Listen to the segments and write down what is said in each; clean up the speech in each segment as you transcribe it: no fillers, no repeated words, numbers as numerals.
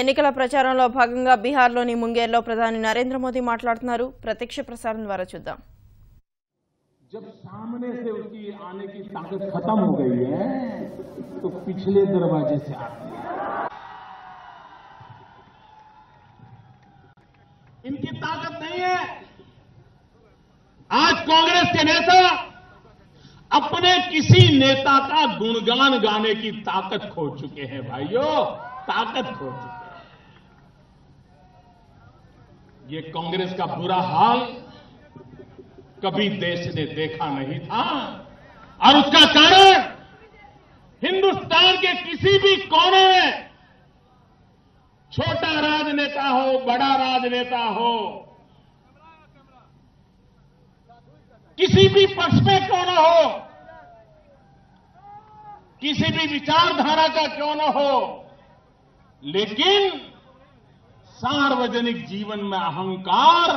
ఎన్నికల ప్రచారంలో భాగంగా బీహార్లోని ముంగేర్లో ప్రధాని నరేంద్ర మోదీ మాట్లాడుతున్నారు. ప్రత్యక్ష ప్రసారం ద్వారా చూద్దాం. जब सामने से उसकी आने की ताकत खत्म हो गई है तो पिछले दरवाजे से आती है. इनकी ताकत नहीं है. आज कांग्रेस के नेता अपने किसी नेता का गुणगान गाने की ताकत खो चुके हैं. भाइयों, ताकत खो चुके हैं. ये कांग्रेस का बुरा हाल कभी देश ने देखा नहीं था और उसका कारण हिंदुस्तान के किसी भी कोने में छोटा राजनेता हो, बड़ा राजनेता हो, किसी भी पक्ष में क्यों न हो, किसी भी विचारधारा का क्यों न हो, लेकिन सार्वजनिक जीवन में अहंकार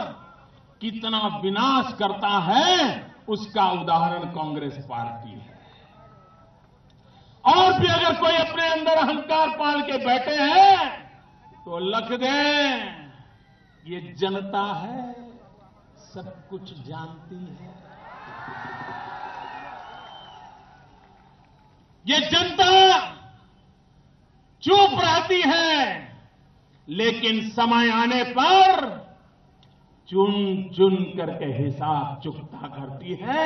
कितना विनाश करता है उसका उदाहरण कांग्रेस पार्टी है. और भी अगर कोई अपने अंदर अहंकार पाल के बैठे हैं तो लख दें, ये जनता है, सब कुछ जानती है. ये जनता चुप रहती है, लेकिन समय आने पर चुन चुन करके हिसाब चुकता करती है.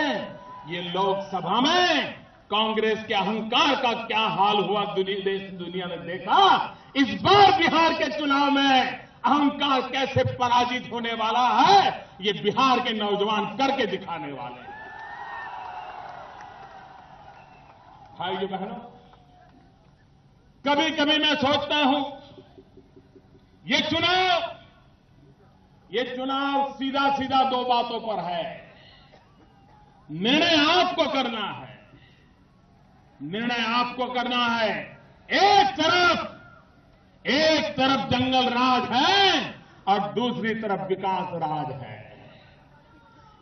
ये लोकसभा में कांग्रेस के अहंकार का क्या हाल हुआ देश दुनिया ने देखा. इस बार बिहार के चुनाव में अहंकार कैसे पराजित होने वाला है, ये बिहार के नौजवान करके दिखाने वाले हैं. भाइयों बहनों, कभी कभी मैं सोचता हूं ये चुनाव सीधा सीधा दो बातों पर है. निर्णय आपको करना है. निर्णय आपको करना है. एक तरफ जंगल राज है और दूसरी तरफ विकास राज है.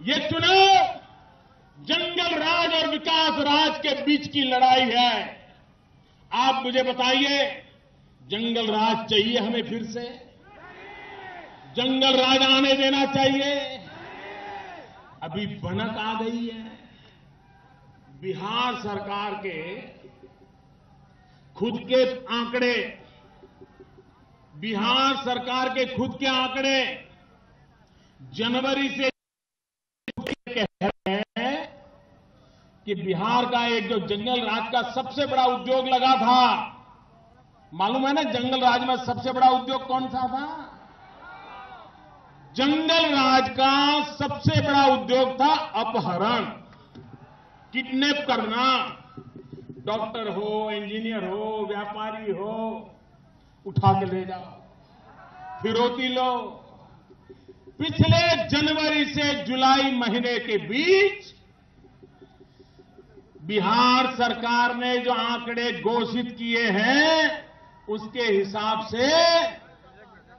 ये चुनाव जंगल राज और विकास राज के बीच की लड़ाई है. आप मुझे बताइए, जंगल राज चाहिए हमें फिर से? जंगल राज आने देना चाहिए? अभी भनक आ गई है. बिहार सरकार के खुद के आंकड़े, बिहार सरकार के खुद के आंकड़े जनवरी से कह रहे हैं कि बिहार का एक जो जंगल राज का सबसे बड़ा उद्योग लगा था, मालूम है ना जंगल राज में सबसे बड़ा उद्योग कौन सा था? जंगल राज का सबसे बड़ा उद्योग था अपहरण, किडनैप करना. डॉक्टर हो, इंजीनियर हो, व्यापारी हो, उठा के ले जाओ, फिरौती लो. पिछले जनवरी से जुलाई महीने के बीच बिहार सरकार ने जो आंकड़े घोषित किए हैं उसके हिसाब से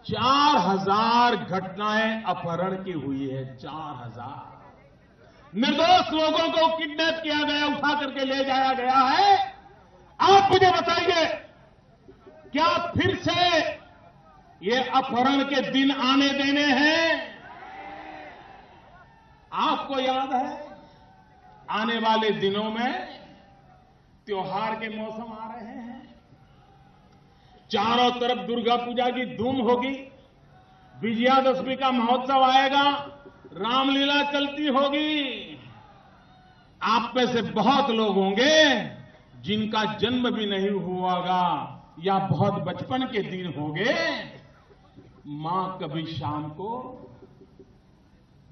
4000 घटनाएं अपहरण की हुई है. 4000 निर्दोष लोगों को किडनैप किया गया, उठा करके ले जाया गया है. आप मुझे बताइए, क्या फिर से ये अपहरण के दिन आने देने हैं? आपको याद है, आने वाले दिनों में त्योहार के मौसम आ रहे हैं. चारों तरफ दुर्गा पूजा की धूम होगी, विजयादशमी का महोत्सव आएगा, रामलीला चलती होगी. आप में से बहुत लोग होंगे जिनका जन्म भी नहीं हुआ होगा या बहुत बचपन के दिन होंगे. मां कभी शाम को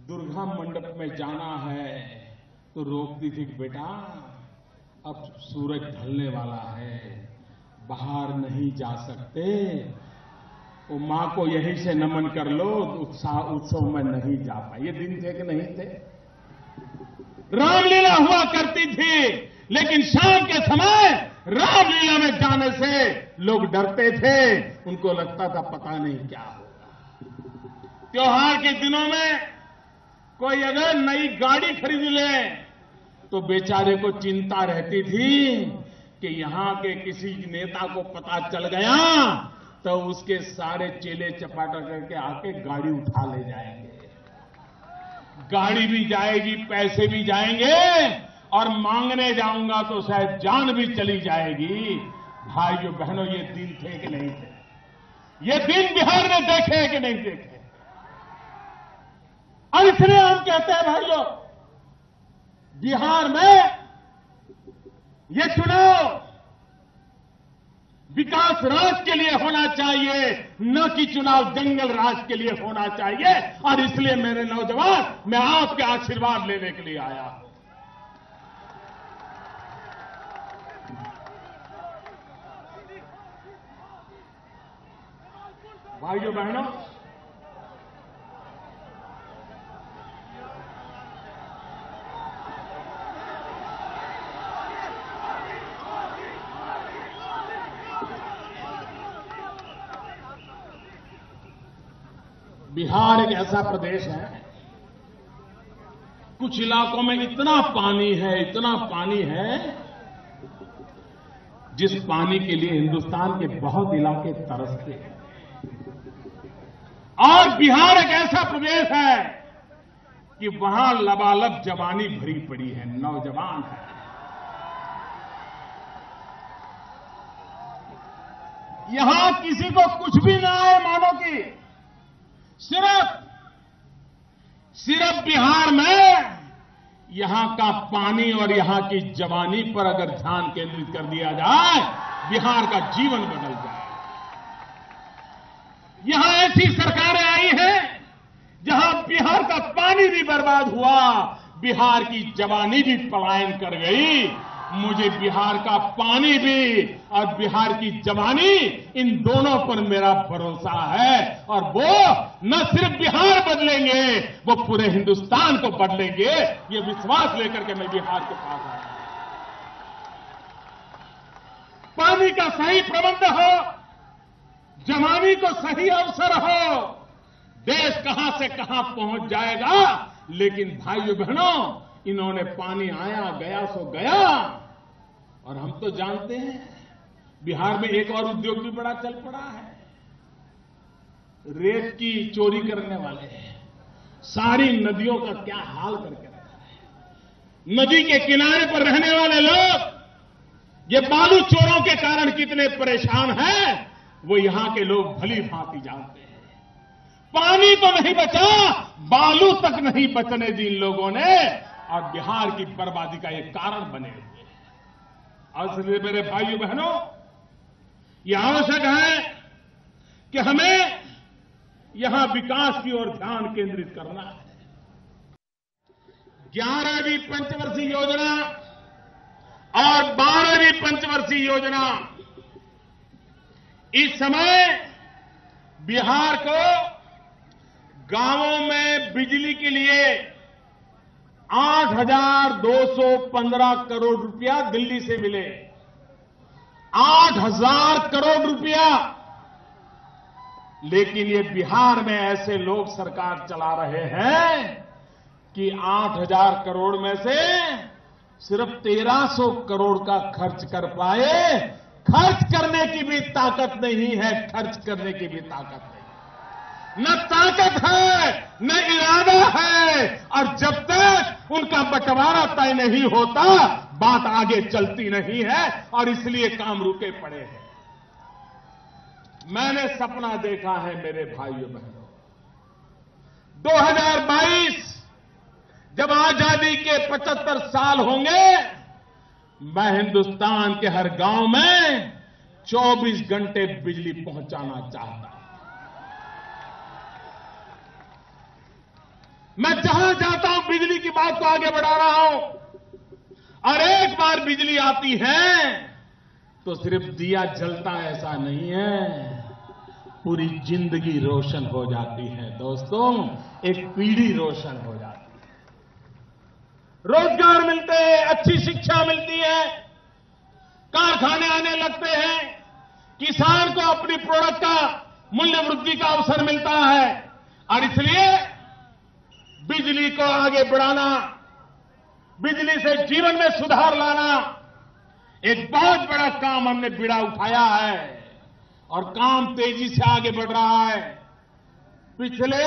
दुर्गा मंडप में जाना है तो रोकती थी कि बेटा अब सूरज ढलने वाला है, बाहर नहीं जा सकते, वो मां को यहीं से नमन कर लो, उत्सव में नहीं जा पाए. ये दिन थे कि नहीं थे? रामलीला हुआ करती थी, लेकिन शाम के समय रामलीला में जाने से लोग डरते थे. उनको लगता था पता नहीं क्या होगा. त्योहार के दिनों में कोई अगर नई गाड़ी खरीद ले तो बेचारे को चिंता रहती थी कि यहां के किसी नेता को पता चल गया तो उसके सारे चेले चपाटा करके आके गाड़ी उठा ले जाएंगे। गाड़ी भी जाएगी, पैसे भी जाएंगे, और मांगने जाऊंगा तो शायद जान भी चली जाएगी। भाइयों बहनों, ये दिन थे कि नहीं थे? ये दिन बिहार में देखे कि नहीं देखे? और इसलिए हम कहते हैं भाइयों, बिहार में ये चुनाव विकास राज के लिए होना चाहिए, न कि चुनाव जंगल राज के लिए होना चाहिए। और इसलिए मेरे नौजवान, मैं आपके आशीर्वाद लेने के लिए आया हूं। भाइयों बहनों, बिहार एक ऐसा प्रदेश है, कुछ इलाकों में इतना पानी है, जिस पानी के लिए हिंदुस्तान के बहुत इलाके तरसते हैं। और बिहार एक ऐसा प्रदेश है कि वहां लबालब जवानी भरी पड़ी है, नौजवान है। यहां किसी को कुछ भी ना आए, मानो कि सिर्फ बिहार में यहां का पानी और यहां की जवानी पर अगर ध्यान केंद्रित कर दिया जाए, बिहार का जीवन बदल जाए। यहां ऐसी सरकारें आई हैं जहां बिहार का पानी भी बर्बाद हुआ, बिहार की जवानी भी पलायन कर गई। मुझे बिहार का पानी भी और बिहार की जवानी, इन दोनों पर मेरा भरोसा है। और वो न सिर्फ बिहार बदलेंगे, वो पूरे हिंदुस्तान को बदलेंगे। ये विश्वास लेकर के मैं बिहार के पास आया। पानी का सही प्रबंध हो, जवानी को सही अवसर हो, देश कहां से कहां पहुंच जाएगा। लेकिन भाइयों बहनों, इन्होंने पानी आया गया सो गया। और हम तो जानते हैं बिहार में एक और उद्योग भी बड़ा चल पड़ा है, रेत की चोरी करने वाले। सारी नदियों का क्या हाल करके रखा है। नदी के किनारे पर रहने वाले लोग ये बालू चोरों के कारण कितने परेशान हैं, वो यहां के लोग भली भांति जानते हैं। पानी तो नहीं बचा, बालू तक नहीं बचने दी इन लोगों ने, और बिहार की बर्बादी का एक कारण बने हुए। और इसलिए मेरे भाइयों बहनों, यह आवश्यक है कि हमें यहां विकास की ओर ध्यान केंद्रित करना है। 11वीं पंचवर्षीय योजना और 12वीं पंचवर्षीय योजना, इस समय बिहार को गांवों में बिजली के लिए 8,215 करोड़ रुपया दिल्ली से मिले। 8,000 करोड़ रुपया। लेकिन ये बिहार में ऐसे लोग सरकार चला रहे हैं कि 8,000 करोड़ में से सिर्फ 1,300 करोड़ का खर्च कर पाए। खर्च करने की भी ताकत नहीं है, खर्च करने की भी ताकत नहीं। न ताकत है, न इरादा है। और जब तक उनका बंटवारा तय नहीं होता, बात आगे चलती नहीं है। और इसलिए काम रुके पड़े हैं। मैंने सपना देखा है मेरे भाइयों बहनों, 2022 जब आजादी के 75 साल होंगे, मैं हिंदुस्तान के हर गांव में 24 घंटे बिजली पहुंचाना चाहता हूं। मैं जहां जाता हूं बिजली की बात को आगे बढ़ा रहा हूं। और एक बार बिजली आती है तो सिर्फ दिया जलता ऐसा नहीं है, पूरी जिंदगी रोशन हो जाती है। दोस्तों, एक पीढ़ी रोशन हो जाती है, रोजगार मिलते हैं, अच्छी शिक्षा मिलती है, कारखाने आने लगते हैं, किसान को अपनी प्रोडक्ट का मूल्य वृद्धि का अवसर मिलता है। और इसलिए बिजली को आगे बढ़ाना, बिजली से जीवन में सुधार लाना, एक बहुत बड़ा काम हमने बीड़ा उठाया है। और काम तेजी से आगे बढ़ रहा है। पिछले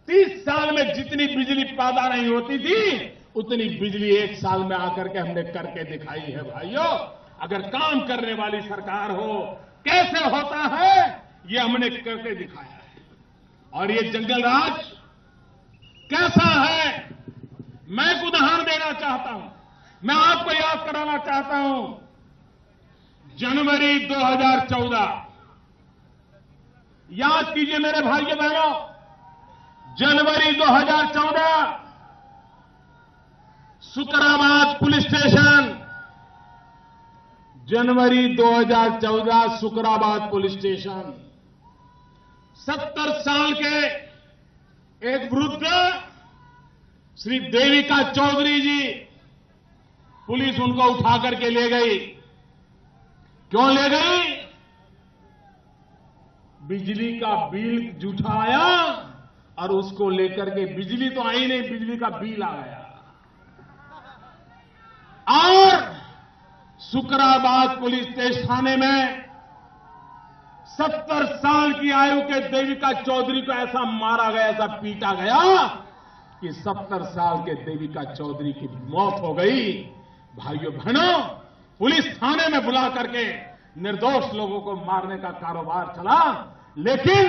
30 साल में जितनी बिजली पैदा नहीं होती थी उतनी बिजली 1 साल में आकर के हमने करके दिखाई है भाइयों। अगर काम करने वाली सरकार हो, कैसे होता है ये हमने करके दिखाया है। और ये जंगल राज कैसा है मैं एक उदाहरण देना चाहता हूं, मैं आपको याद कराना चाहता हूं। जनवरी 2014, याद कीजिए मेरे भाइयों बहनों, जनवरी 2014 सुकराबाद पुलिस स्टेशन, जनवरी 2014 सुकराबाद पुलिस स्टेशन। 70 साल के एक वृद्ध श्री देविका चौधरी जी, पुलिस उनको उठा करके ले गई। क्यों ले गई? बिजली का बिल जूठा आया और उसको लेकर के, बिजली तो आई नहीं, बिजली का बिल आ गया। और सुकराबाद पुलिस स्टेशन थाने में 70 साल की आयु के देविका चौधरी को ऐसा मारा गया, ऐसा पीटा गया कि 70 साल के देविका चौधरी की मौत हो गई। भाइयों बहनों, पुलिस थाने में बुला करके निर्दोष लोगों को मारने का कारोबार चला, लेकिन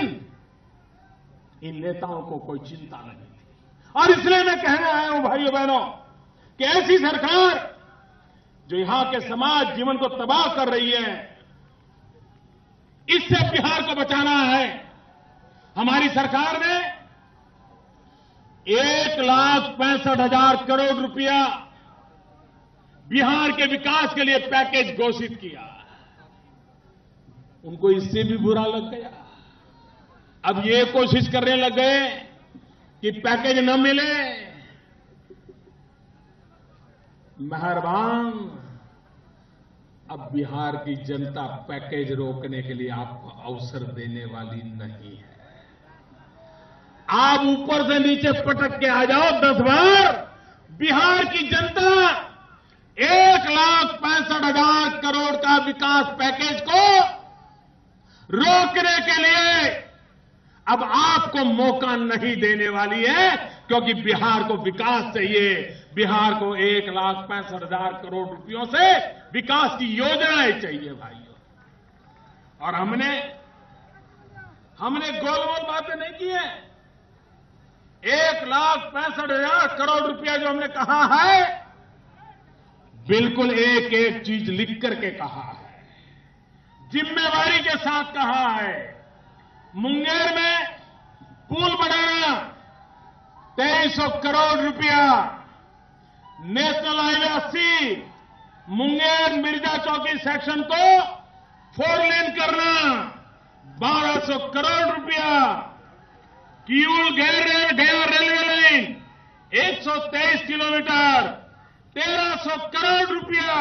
इन नेताओं को कोई चिंता नहीं थी। और इसलिए मैं कहने आया हूं भाइयों बहनों कि ऐसी सरकार जो यहां के समाज जीवन को तबाह कर रही है, इससे बिहार को बचाना है। हमारी सरकार ने 1,65,000 करोड़ रुपया बिहार के विकास के लिए पैकेज घोषित किया। उनको इससे भी बुरा लग गया। अब ये कोशिश करने लग गए कि पैकेज न मिले। मेहरबान, अब बिहार की जनता पैकेज रोकने के लिए आपको अवसर देने वाली नहीं है। आप ऊपर से नीचे पटक के आ जाओ 10 बार, बिहार की जनता 1,65,000 करोड़ का विकास पैकेज को रोकने के लिए अब आपको मौका नहीं देने वाली है, क्योंकि बिहार को विकास चाहिए। बिहार को 1,65,000 करोड़ रुपयों से विकास की योजनाएं चाहिए भाइयों। और हमने गोल गोल बातें नहीं की है। 1,65,000 करोड़ रुपया जो हमने कहा है, बिल्कुल एक एक चीज लिख करके कहा है, जिम्मेवारी के साथ कहा है। मुंगेर में पुल बनाना 2300 करोड़ रुपया, national highway 80 Munger Mirza Chowki section को 4 लेन करना 1200 करोड़ रुपया, किऊल गया रेलवे लाइन 123 किलोमीटर 1300 करोड़ रुपया,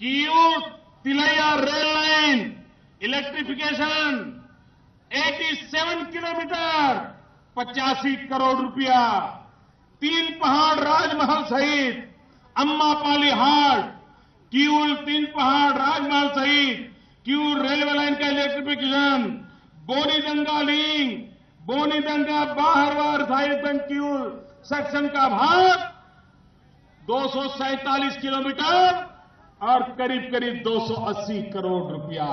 Kiul Tilaiya rail line electrification 87 kilometre 85 crore रुपया, 3 पहाड़ राजमहल सहित अम्मापाली हाट, किऊल 3 पहाड़ राजमहल सहित किऊल रेलवे लाइन का electrification, Bonidanga link, Bonidanga Barharwa Sahibganj Kiul section का भाग 247 किलोमीटर और करीब करीब 280 करोड़ रुपया।